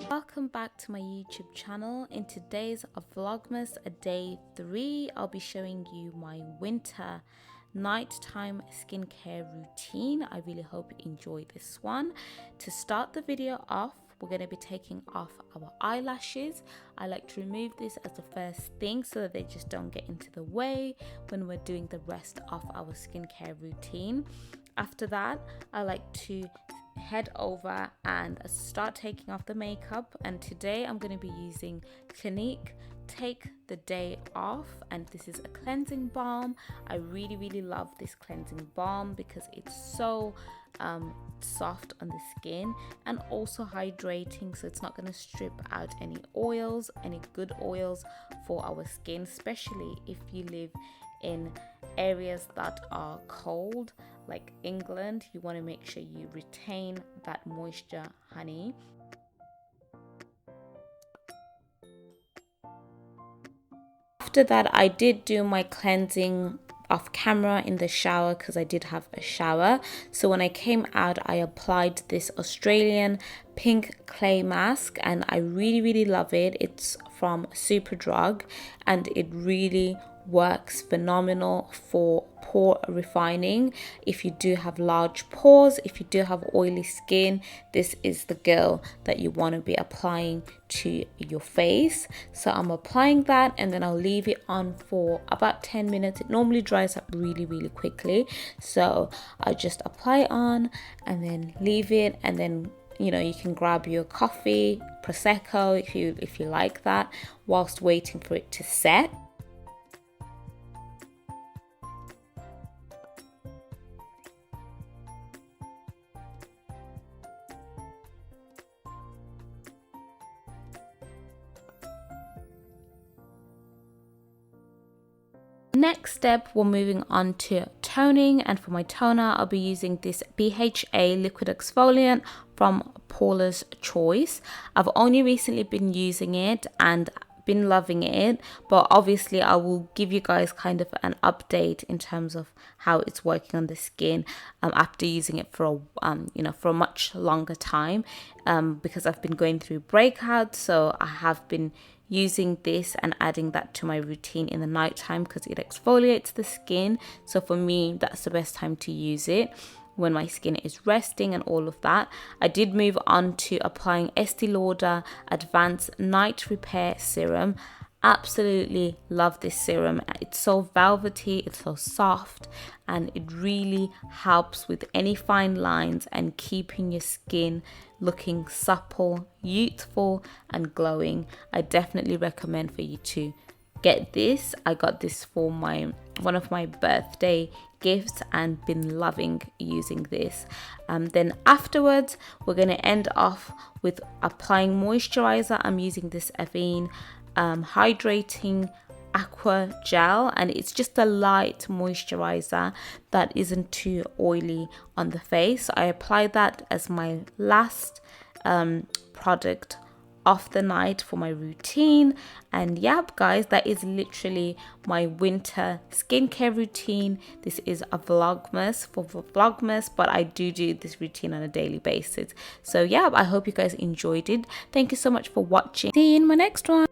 Welcome back to my YouTube channel. In today's Vlogmas day 3, I'll be showing you my winter nighttime skincare routine. I really hope you enjoy this one. To start the video off, we're going to be taking off our eyelashes. I like to remove this as the first thing so that they just don't get into the way when we're doing the rest of our skincare routine. After that, I like to head over and start taking off the makeup, and today I'm going to be using Clinique Take the Day Off, and this is a cleansing balm. I really love this cleansing balm because it's so soft on the skin and also hydrating, so it's not going to strip out any oils, any good oils for our skin, especially if you live in areas that are cold like England. You want to make sure you retain that moisture, honey. After that, I did do my cleansing off camera in the shower because I did have a shower. So when I came out, I applied this Australian pink clay mask, and I really love it. It's from Superdrug, and it really works phenomenal for pore refining. If you do have large pores, if you do have oily skin, this is the girl that you want to be applying to your face. So I'm applying that, and then I'll leave it on for about 10 minutes. It normally dries up really quickly, so I just apply it on and then leave it, and then you know, you can grab your coffee, prosecco if you like that, whilst waiting for it to set. Next step, we're moving on to toning, and for my toner I'll be using this BHA liquid exfoliant from Paula's Choice. I've only recently been using it and been loving it, but obviously I will give you guys kind of an update in terms of how it's working on the skin after using it for a for a much longer time, because I've been going through breakouts, so I have been using this and adding that to my routine in the night time because it exfoliates the skin. So for me, that's the best time to use it, when my skin is resting and all of that. I did move on to applying Estee Lauder Advanced Night Repair Serum. Absolutely love this serum. It's so velvety, it's so soft, and it really helps with any fine lines and keeping your skin looking supple, youthful and glowing. I definitely recommend for you to get this. I got this for one of my birthday gifts and been loving using this. Then afterwards, we're going to end off with applying moisturizer. I'm using this Avene Hydrating Aqua gel, and it's just a light moisturizer that isn't too oily on the face. So I applied that as my last product of the night for my routine. And yep guys, that is literally my winter skincare routine. This is a vlogmas for vlogmas, but I do this routine on a daily basis. So yeah, I hope you guys enjoyed it. Thank you so much for watching. See you in my next one.